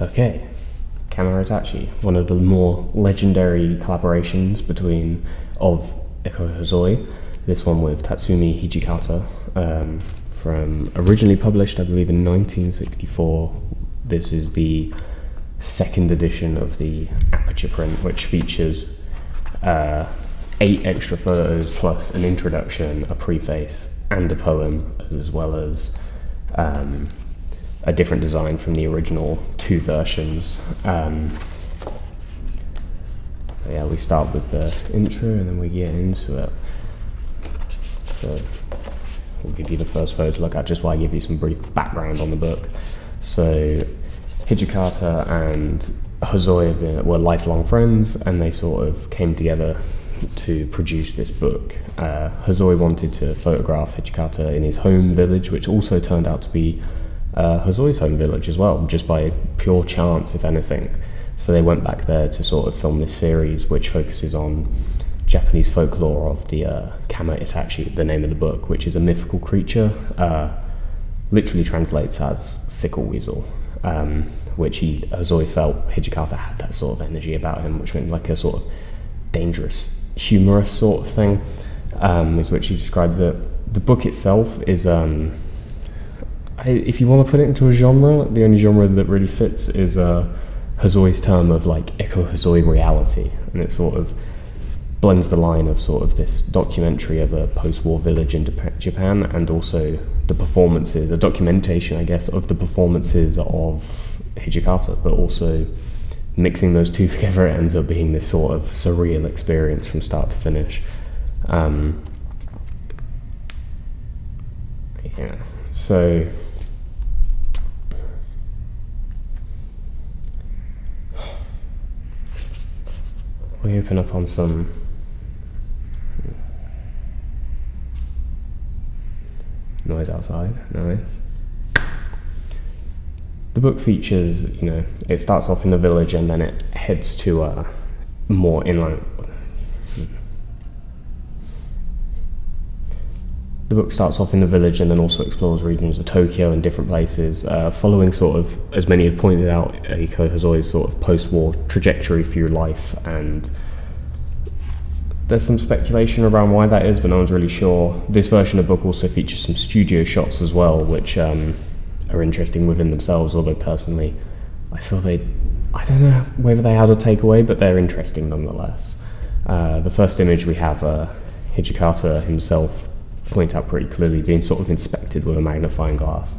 Okay, Kamaitachi, one of the more legendary collaborations of Eikoh Hosoe, this one with Tatsumi Hijikata, from originally published, I believe, in 1964. This is the second edition of the Aperture print, which features 8 extra photos plus an introduction, a preface, and a poem, as well as a different design from the original 2 versions. Yeah, we start with the intro and then we get into it. So we'll give you the first photo to look at, just while I give you some brief background on the book. So Hijikata and Hosoe were lifelong friends, and they sort of came together to produce this book. Hosoe wanted to photograph Hijikata in his home village, which also turned out to be Hosoe's home village as well, just by pure chance, if anything. So they went back there to sort of film this series, which focuses on Japanese folklore of the Kamaitachi, the name of the book, which is a mythical creature, literally translates as sickle weasel, which Hosoe felt Hijikata had that sort of energy about him, which meant like a sort of dangerous, humorous sort of thing, is which he describes it. The book itself is, if you want to put it into a genre, the only genre that really fits is Hosoe's term of like Eikoh Hosoe reality, and it sort of blends the line of sort of this documentary of a post-war village in Japan, and also the performances, the documentation, I guess, of the performances of Hijikata, but also mixing those two together, it ends up being this sort of surreal experience from start to finish. Yeah, so we open up on some noise outside. Nice. The book features, it starts off in the village and then it heads to a more inland. The book starts off in the village and then also explores regions of Tokyo and different places, following sort of, as many have pointed out, Eikoh Hosoe's sort of post-war trajectory through life, and there's some speculation around why that is, but no one's really sure. This version of the book also features some studio shots as well, which are interesting within themselves, although personally I feel I don't know whether they had a takeaway, but they're interesting nonetheless. The first image we have Hijikata himself point out pretty clearly being sort of inspected with a magnifying glass,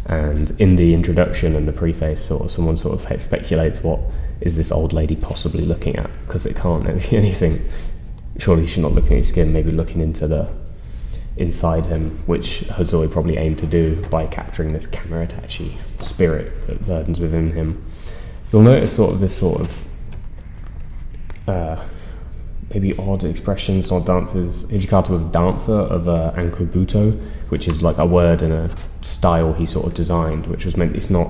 and in the introduction and the preface someone sort of speculates what is this old lady possibly looking at, because it can't be anything. Surely she's not looking at his skin, maybe looking into the inside him, which Hosoe probably aimed to do by capturing this Kamaitachi spirit that burdens within him. You'll notice this sort of maybe odd expressions or dances. Hijikata was a dancer of Ankobuto, which is like a word and a style he sort of designed, which was meant, it's not,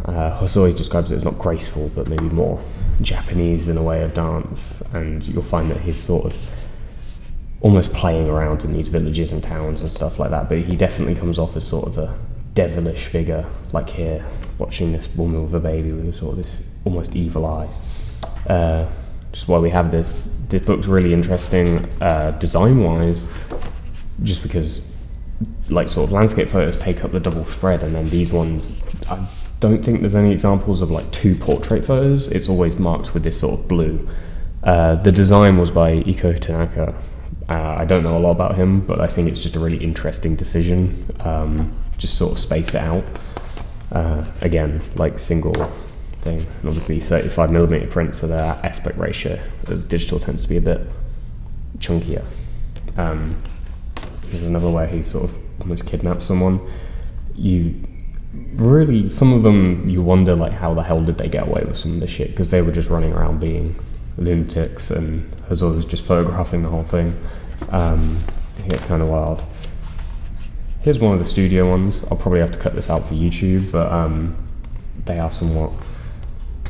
Hosoe describes it as not graceful, but maybe more Japanese in a way of dance, and you'll find that he's sort of almost playing around in these villages and towns and stuff like that, but he definitely comes off as sort of a devilish figure, like here, watching this woman with a baby with this almost evil eye. Just while we have this book's really interesting design-wise, just because like sort of landscape photos take up the double spread, and then these ones, I don't think there's any examples of like 2 portrait photos. It's always marked with this sort of blue. The design was by Eikoh Tanaka. I don't know a lot about him, but I think it's just a really interesting decision. Just sort of space it out. Again, like single thing, and obviously 35mm print, so that aspect ratio as digital tends to be a bit chunkier. There's another way he sort of almost kidnaps someone. Some of them you wonder like how the hell did they get away with some of this shit, because they were just running around being lunatics and Hosoe was just photographing the whole thing. It gets kind of wild. Here's one of the studio ones. I'll probably have to cut this out for YouTube, but they are somewhat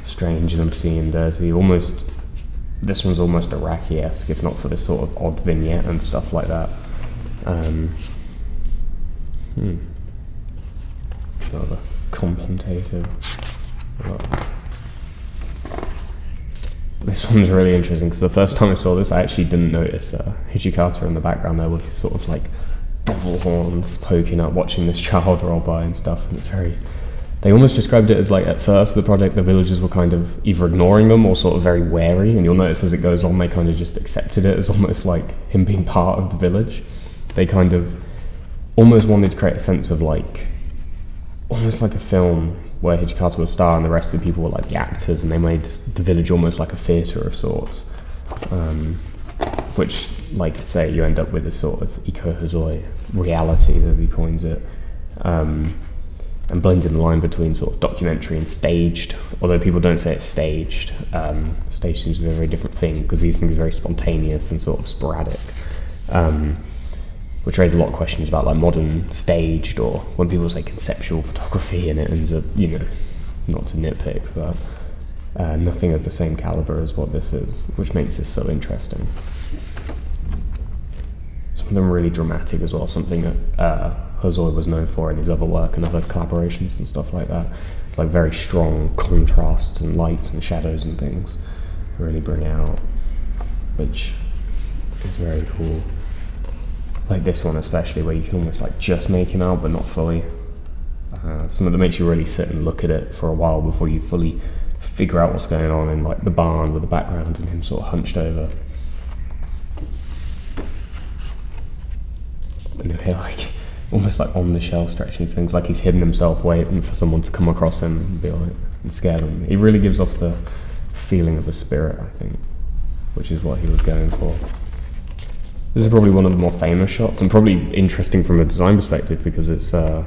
strange and obscene and dirty. This one's almost Iraqi-esque, if not for this sort of odd vignette and stuff like that. Rather contemplative. This one's really interesting because the first time I saw this, I actually didn't notice Hijikata in the background there with his sort of like devil horns poking up, watching this child roll by and stuff. And it's very, they almost described it as like at first the project, the villagers were kind of either ignoring them or sort of very wary. And you'll notice as it goes on, they kind of just accepted it as almost like him being part of the village. They kind of almost wanted to create a sense of like, almost like a film where Hijikata was star and the rest of the people were like the actors, and they made the village almost like a theatre of sorts. Which, like I say, you end up with a sort of Eikoh Hosoe reality, as he coins it. And blending the line between sort of documentary and staged, although people don't say it's staged. Staged seems to be a very different thing, because these things are very spontaneous and sort of sporadic. Which raise a lot of questions about like modern staged, or when people say conceptual photography, and it ends up, you know, not to nitpick, but nothing of the same caliber as what this is, which makes this so interesting. Some of them really dramatic as well, something that Hosoe was known for in his other work and other collaborations and stuff like that. Like very strong contrasts and lights and shadows and things really bring out, which is very cool. Like this one especially, where you can almost like just make him out but not fully. Some of them makes you really sit and look at it for a while before you fully figure out what's going on in like the barn with the background and him sort of hunched over. And you'll hear like almost like on the shelf stretching things, like he's hidden himself waiting for someone to come across him and be like, and scare them. He really gives off the feeling of a spirit, I think, which is what he was going for. This is probably one of the more famous shots, and probably interesting from a design perspective, because it's a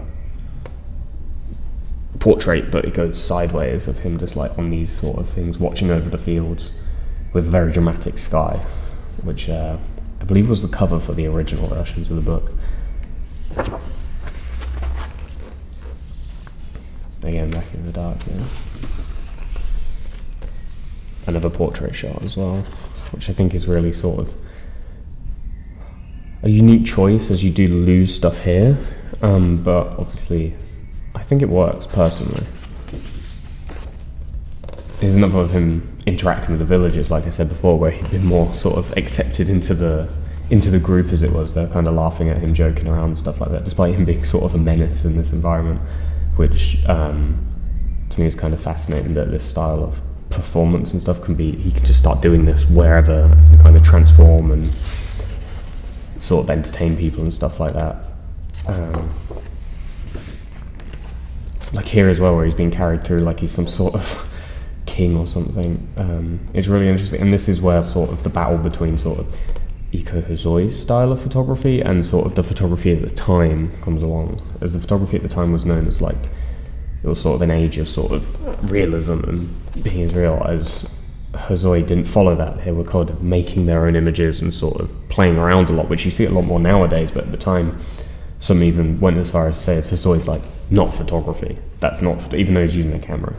portrait, but it goes sideways of him just like on these sort of things, watching over the fields with a very dramatic sky, which I believe was the cover for the original versions of the book. Again, back in the dark here. Another portrait shot as well, which I think is really sort of a unique choice, as you do lose stuff here, but obviously I think it works personally. There's another of him interacting with the villagers, like I said before, where he'd been more sort of accepted into the group, as it was. They're kind of laughing at him, joking around and stuff like that, despite him being sort of a menace in this environment, which to me is kind of fascinating, that this style of performance and stuff can be, he can just start doing this wherever and kind of transform and sort of entertain people and stuff like that. Like here as well, where he's being carried through like he's some sort of king or something. It's really interesting, and this is where sort of the battle between sort of Eikoh Hosoe's style of photography and sort of the photography at the time comes along, as the photography at the time was known as like, it was sort of an age of sort of realism and being as real, as Hosoe didn't follow that. They were kind of making their own images and sort of playing around a lot, which you see a lot more nowadays, but at the time some even went as far as to say as Hosoe's like, not photography, that's not, even though he's using a camera,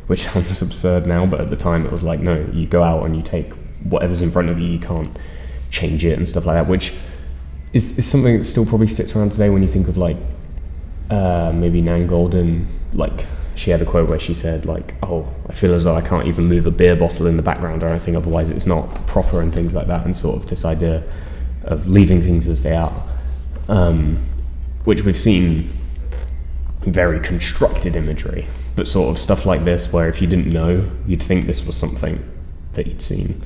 which sounds absurd now, but at the time it was like, no, you go out and you take whatever's in front of you, you can't change it and stuff like that, which is something that still probably sticks around today when you think of like maybe Nan Goldin. Like she had a quote where she said like, oh, I feel as though I can't even move a beer bottle in the background or anything, otherwise it's not proper, and things like that, and sort of this idea of leaving things as they are, which we've seen very constructed imagery, but sort of stuff like this where if you didn't know, you'd think this was something that you'd seen.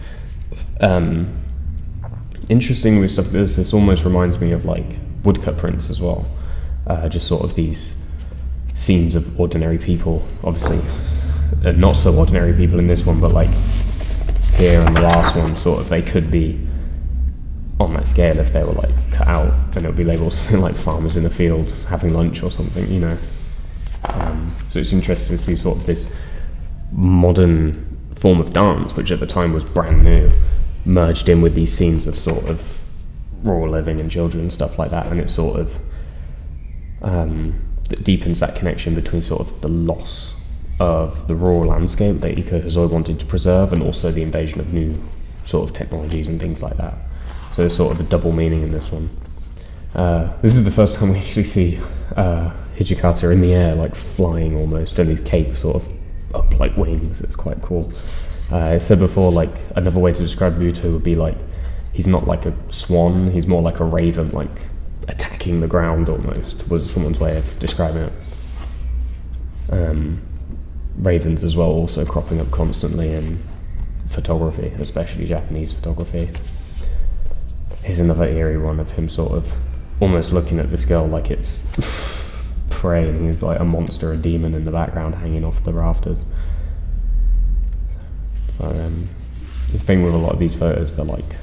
Interesting with stuff like this almost reminds me of like woodcut prints as well, just sort of these scenes of ordinary people, obviously not so ordinary people in this one, but like here and the last one, sort of they could be on that scale if they were like cut out, and it would be labeled something like farmers in the fields having lunch or something, you know. So it's interesting to see sort of this modern form of dance, which at the time was brand new, merged in with these scenes of sort of rural living and children and stuff like that, and it sort of that deepens that connection between sort of the loss of the rural landscape that Eikoh Hosoe wanted to preserve, and also the invasion of new sort of technologies and things like that. So there's sort of a double meaning in this one. This is the first time we actually see Hijikata in the air, like flying almost, and his cape sort of up like wings. It's quite cool. I said before, like, another way to describe Buto would be like, he's not like a swan, he's more like a raven, like attacking the ground almost, was someone's way of describing it. Ravens as well also cropping up constantly in photography, especially Japanese photography. Here's another eerie one of him sort of almost looking at this girl like it's prey, and he's like a monster, a demon in the background hanging off the rafters. But the thing with a lot of these photos, they're like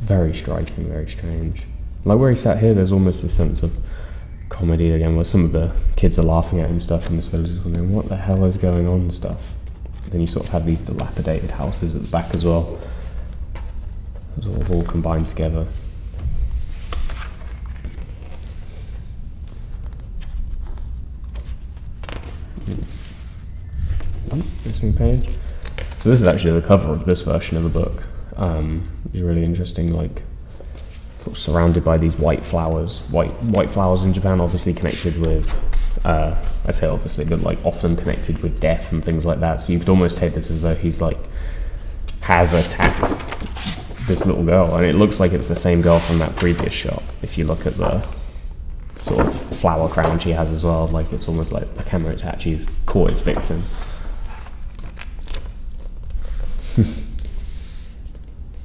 very striking, very strange. Like where he sat here, there's almost a sense of comedy again, where some of the kids are laughing at him and stuff, and this fella's wondering what the hell is going on and stuff. Then you sort of have these dilapidated houses at the back as well. It's all combined together. Missing page. So this is actually the cover of this version of the book. It's really interesting, like sort of surrounded by these white flowers. White flowers in Japan, obviously connected with, I say obviously, but like often connected with death and things like that. So you could almost take this as though he's like has attacked this little girl, and it looks like it's the same girl from that previous shot. If you look at the sort of flower crown she has as well, like it's almost like a Kamaitachi's caught its victim.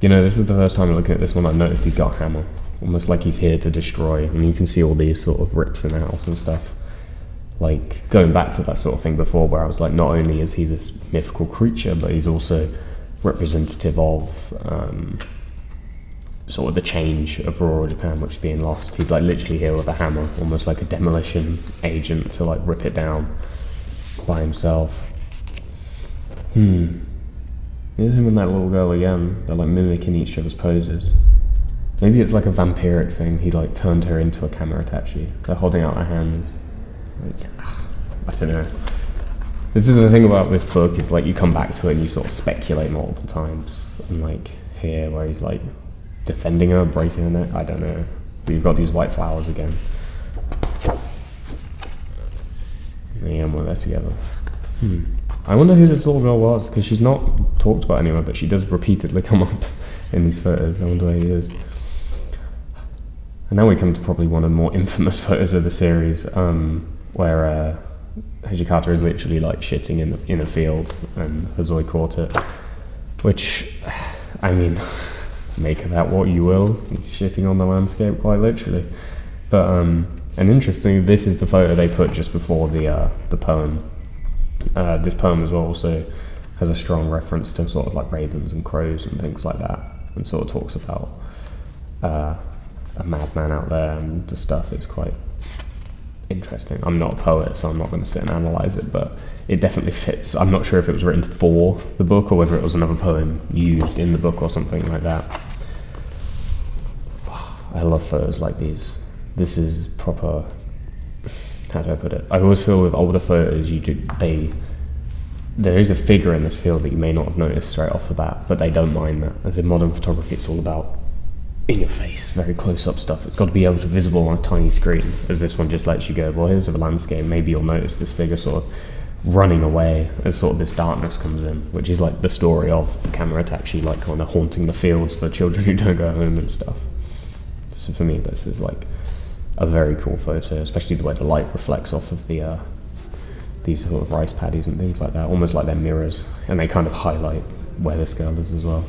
You know, this is the first time I'm looking at this one I've noticed he's got a hammer, almost like he's here to destroy, and you can see all these sort of rips in the house and stuff. Like, going back to that sort of thing before, where I was like, not only is he this mythical creature, but he's also representative of sort of the change of rural Japan, which is being lost. He's like literally here with a hammer, almost like a demolition agent to like rip it down by himself. Here's him and that little girl again. They're like mimicking each other's poses. Maybe it's like a vampiric thing. He like turned her into a Kamaitachi. They're holding out their hands. Like, I don't know. This is the thing about this book, is like you come back to it and you sort of speculate multiple times. And like here where he's like defending her, breaking her neck, I don't know. But you've got these white flowers again. And we're there together. I wonder who this little girl was, because she's not talked about anywhere, but she does repeatedly come up in these photos. I wonder where he is. And now we come to probably one of the more infamous photos of the series, where Hijikata is literally like shitting in a field, and Hosoe caught it. Which, I mean, make of that what you will. He's shitting on the landscape, quite literally. But and interestingly, this is the photo they put just before the poem. This poem as well also has a strong reference to sort of like ravens and crows and things like that, and sort of talks about a madman out there and the stuff. It's quite interesting. I'm not a poet, so I'm not going to sit and analyse it, but it definitely fits. I'm not sure if it was written for the book or whether it was another poem used in the book or something like that. I love photos like these. This is proper... How do I put it? I always feel with older photos, there is a figure in this field that you may not have noticed straight off the bat, but they don't mind that. As in modern photography, it's all about in your face, very close-up stuff. It's got to be able to be visible on a tiny screen, as this one just lets you go, well, here's a landscape, maybe you'll notice this figure sort of running away as sort of this darkness comes in, which is like the story of the Kamaitachi, like kind of haunting the fields for children who don't go home and stuff. So for me, this is like a very cool photo, especially the way the light reflects off of the these sort of rice paddies and things like that, almost like they're mirrors, and they kind of highlight where this girl is as well.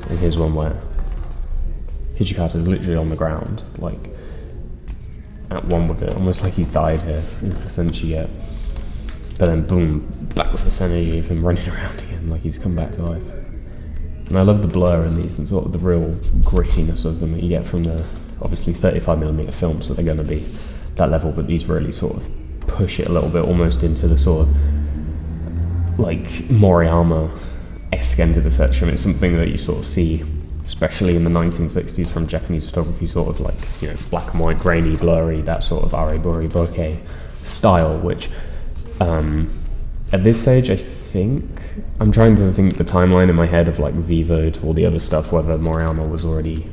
And here's one where Hijikata is literally on the ground, like at one with it, almost like he's died here, is the sense you get. But then boom, back with this energy of him running around again, like he's come back to life. And I love the blur in these and sort of the real grittiness of them that you get from the obviously 35mm films, so they're going to be that level, but these really sort of push it a little bit, almost into the sort of like Moriyama-esque end of the section. It's something that you sort of see, especially in the 1960s from Japanese photography, sort of like, you know, black and white, grainy, blurry, that sort of areburi bokeh style, which at this stage I'm trying to think the timeline in my head of like Vivo to all the other stuff, whether Moriyama was already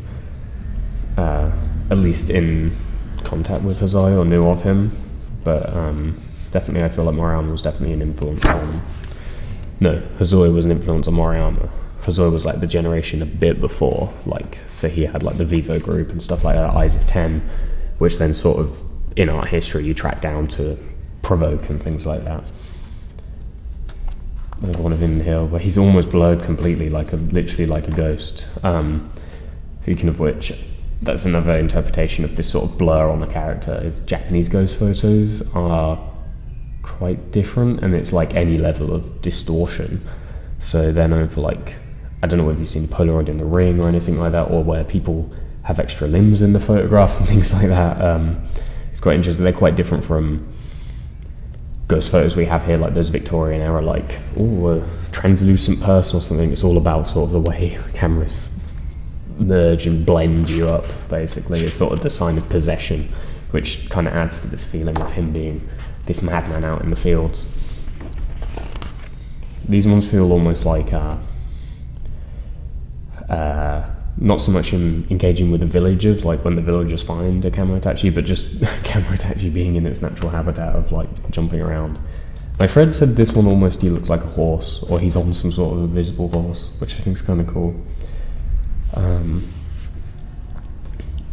at least in contact with Hosoe or knew of him, but definitely I feel like Moriyama was definitely an influence on... No, Hosoe was an influence on Moriyama. Hosoe was like the generation a bit before, like, so he had like the Vivo group and stuff like that, Eyes of 10, which then sort of, in art history, you track down to Provoke and things like that. There's one of him here where he's almost blurred completely, like literally like a ghost. Speaking of which, that's another interpretation of this sort of blur on the character, is Japanese ghost photos are quite different, and it's like any level of distortion. So they're known for, like, I don't know whether you've seen Polaroid in the Ring or anything like that, or where people have extra limbs in the photograph and things like that. It's quite interesting. They're quite different from ghost photos we have here, like those Victorian era, like, a translucent person or something. It's all about sort of the way cameras merge and blend you up, basically. It's sort of the sign of possession, which kind of adds to this feeling of him being this madman out in the fields. These ones feel almost like not so much him engaging with the villagers, like when the villagers find a Kamaitachi, but just Kamaitachi being in its natural habitat of like jumping around. My friend said this one almost he looks like a horse, or he's on some sort of invisible horse, which I think is kind of cool.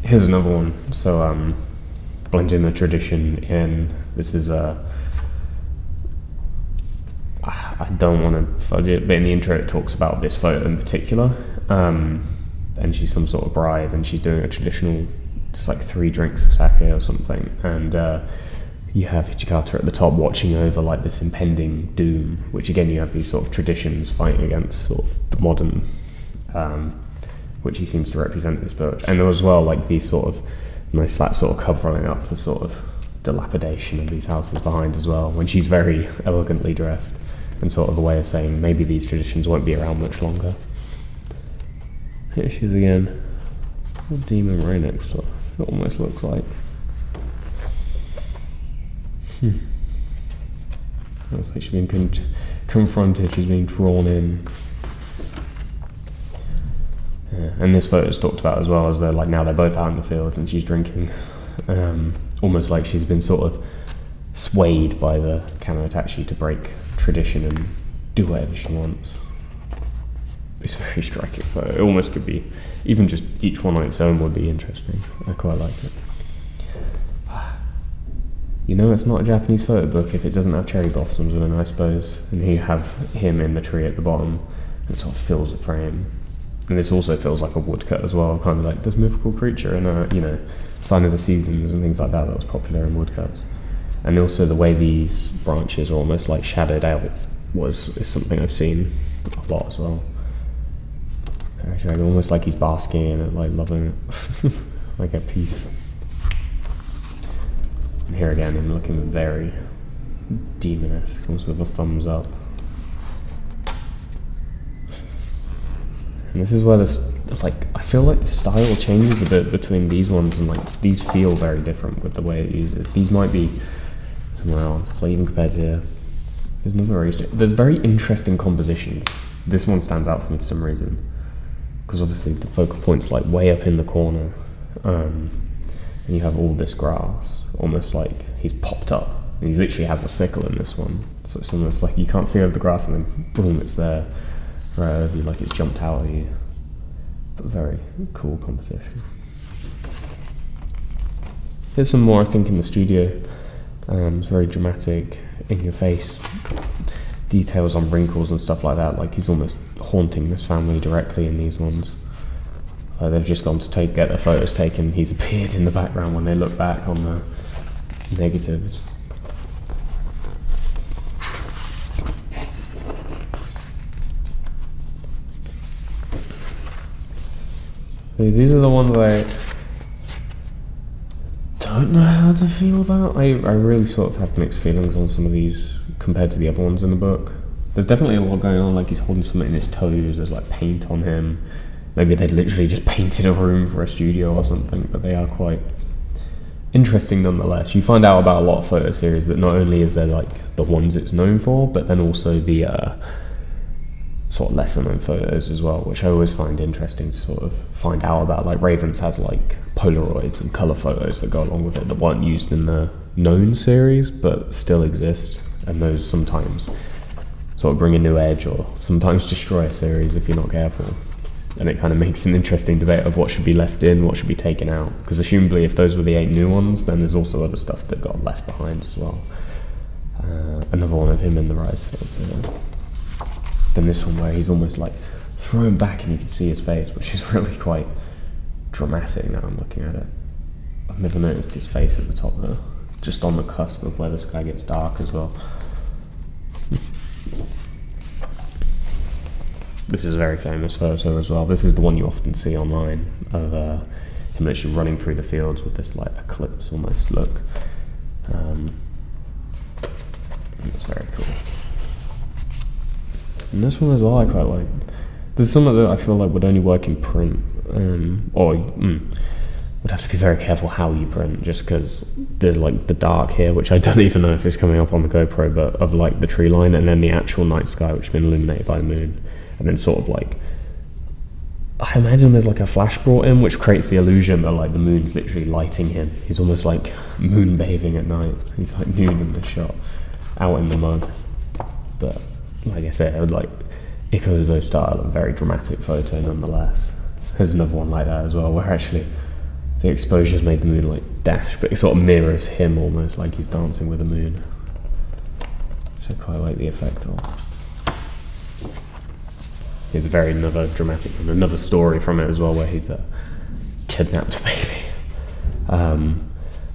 Here's another one. So blending the tradition in. This is I don't want to fudge it, but in the intro it talks about this photo in particular. And she's some sort of bride, and she's doing a traditional, just like 3 drinks of sake or something, and you have Hijikata at the top watching over like this impending doom, which again you have these sort of traditions fighting against sort of the modern, which he seems to represent this book. And as well, like these sort of nice, that sort of covering up the sort of dilapidation of these houses behind as well, when she's very elegantly dressed, and sort of a way of saying maybe these traditions won't be around much longer. Here she is again, a demon right next to her, it almost looks like. Looks like she's being confronted, she's being drawn in. Yeah, and this photo is talked about as well, as they're like, now they're both out in the fields and she's drinking. Almost like she's been sort of swayed by the Kamaitachi to break tradition and do whatever she wants. It's a very striking photo. It almost could be, even just each one on its own would be interesting. I quite like it. You know, it's not a Japanese photo book if it doesn't have cherry blossoms in it, I suppose. And you have him in the tree at the bottom, and it sort of fills the frame. And this also feels like a woodcut as well, kind of like this mythical creature and a, you know, sign of the seasons and things like that was popular in woodcuts. And also the way these branches are almost like shadowed out is something I've seen a lot as well. Actually, almost like he's basking in it, like loving it, like at peace. And here again, him looking very demonesque, almost with a thumbs up. And this is where this, like, I feel like the style changes a bit between these ones, and like these feel very different with the way it uses. These might be somewhere else, like even compared to here. There's very interesting compositions. This one stands out for me for some reason, because obviously the focal point's like way up in the corner, and you have all this grass, almost like he's popped up. And he literally has a sickle in this one, so it's almost like you can't see over the grass, and then boom, it's there right over you, like it's jumped out at you. But very cool composition. Here's some more, I think, in the studio. It's very dramatic, in your face, details on wrinkles and stuff like that, like he's almost haunting this family directly in these ones. They've just gone to get their photos taken, he's appeared in the background when they look back on the negatives. These are the ones I don't know how to feel about. I really sort of have mixed feelings on some of these compared to the other ones in the book. There's definitely a lot going on, like he's holding something in his toes, there's like paint on him. Maybe they'd literally just painted a room for a studio or something, but they are quite interesting nonetheless. You find out about a lot of photo series that not only is there like the ones it's known for, but then also the sort of lesser known photos as well, which I always find interesting to sort of find out about. Like Ravens has like Polaroids and colour photos that go along with it that weren't used in the known series but still exist, and those sometimes sort of bring a new edge or sometimes destroy a series if you're not careful. And it kind of makes an interesting debate of what should be left in, what should be taken out, because assumably if those were the 8 new ones, then there's also other stuff that got left behind as well. Another one of him in the rise phase. Then this one where he's almost like thrown back and you can see his face, which is really quite dramatic now I'm looking at it. I've never noticed his face at the top though, just on the cusp of where the sky gets dark as well. This is a very famous photo as well. This is the one you often see online of him literally running through the fields with this like eclipse almost look. It's very cool. And this one as well I quite like. There's some of that I feel like would only work in print, would have to be very careful how you print, just because there's like the dark here, which I don't even know if it's coming up on the GoPro, but of like the tree line, and then the actual night sky which has been illuminated by the moon. And then sort of like, I imagine there's like a flash brought in, which creates the illusion that like the moon's literally lighting him. He's almost like moon bathing at night. He's like nude in the shot, out in the mud. But like I said, like Eikoh Hosoe style, a very dramatic photo nonetheless. There's another one like that as well, where actually the exposure's made the moon like dash, but it sort of mirrors him almost like he's dancing with the moon. Which I quite like the effect of. Here's a very another dramatic one, another story from it as well, where he's kidnapped a baby.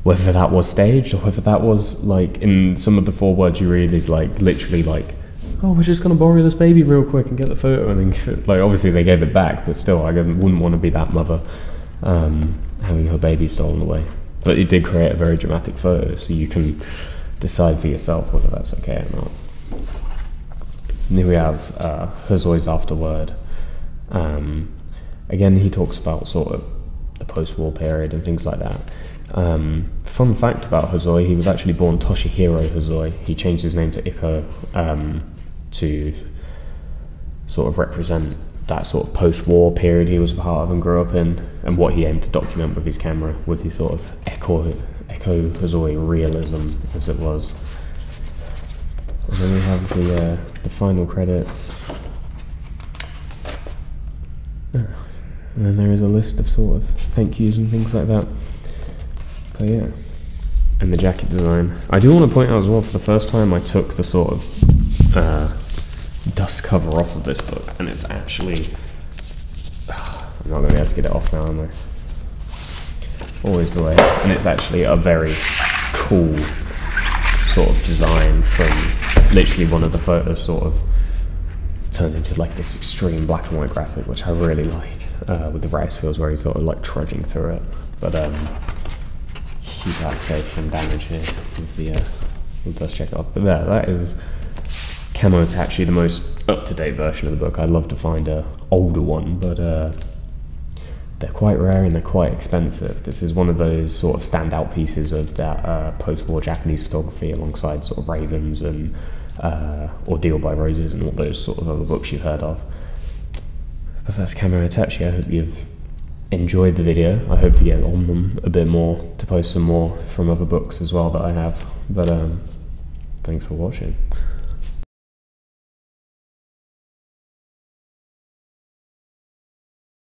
Whether that was staged or whether that was like in some of the forewords you read, is like literally like, oh, we're just gonna borrow this baby real quick and get the photo, and then like obviously they gave it back, but still I wouldn't want to be that mother having her baby stolen away. But it did create a very dramatic photo, so you can decide for yourself whether that's okay or not. And here we have Hosoe's afterword. Again, he talks about sort of the post-war period and things like that. Fun fact about Hosoe, he was actually born Toshihiro Hosoe. He changed his name to Eikoh to sort of represent that sort of post-war period he was a part of and grew up in, and what he aimed to document with his camera, with his sort of Eikoh Hosoe realism, as it was. And then we have the final credits. And then there is a list of sort of thank yous and things like that. But yeah. And the jacket design. I do want to point out as well, for the first time I took the sort of dust cover off of this book, and it's actually... I'm not going to be able to get it off now, am I? Always the way. And it's actually a very cool sort of design from... literally one of the photos sort of turned into like this extreme black and white graphic, which I really like, with the rice fields where he's sort of like trudging through it. But keep that safe from damage here with the dust check off. But there, that is Kamaitachi, the most up-to-date version of the book. I'd love to find a older one, but they're quite rare and they're quite expensive. This is one of those sort of standout pieces of that post-war Japanese photography, alongside sort of Ravens and Ordeal by Roses and all those sort of other books you've heard of. But that's Kamaitachi. I hope you've enjoyed the video. I hope to get on them a bit more, to post some more from other books as well that I have. But thanks for watching.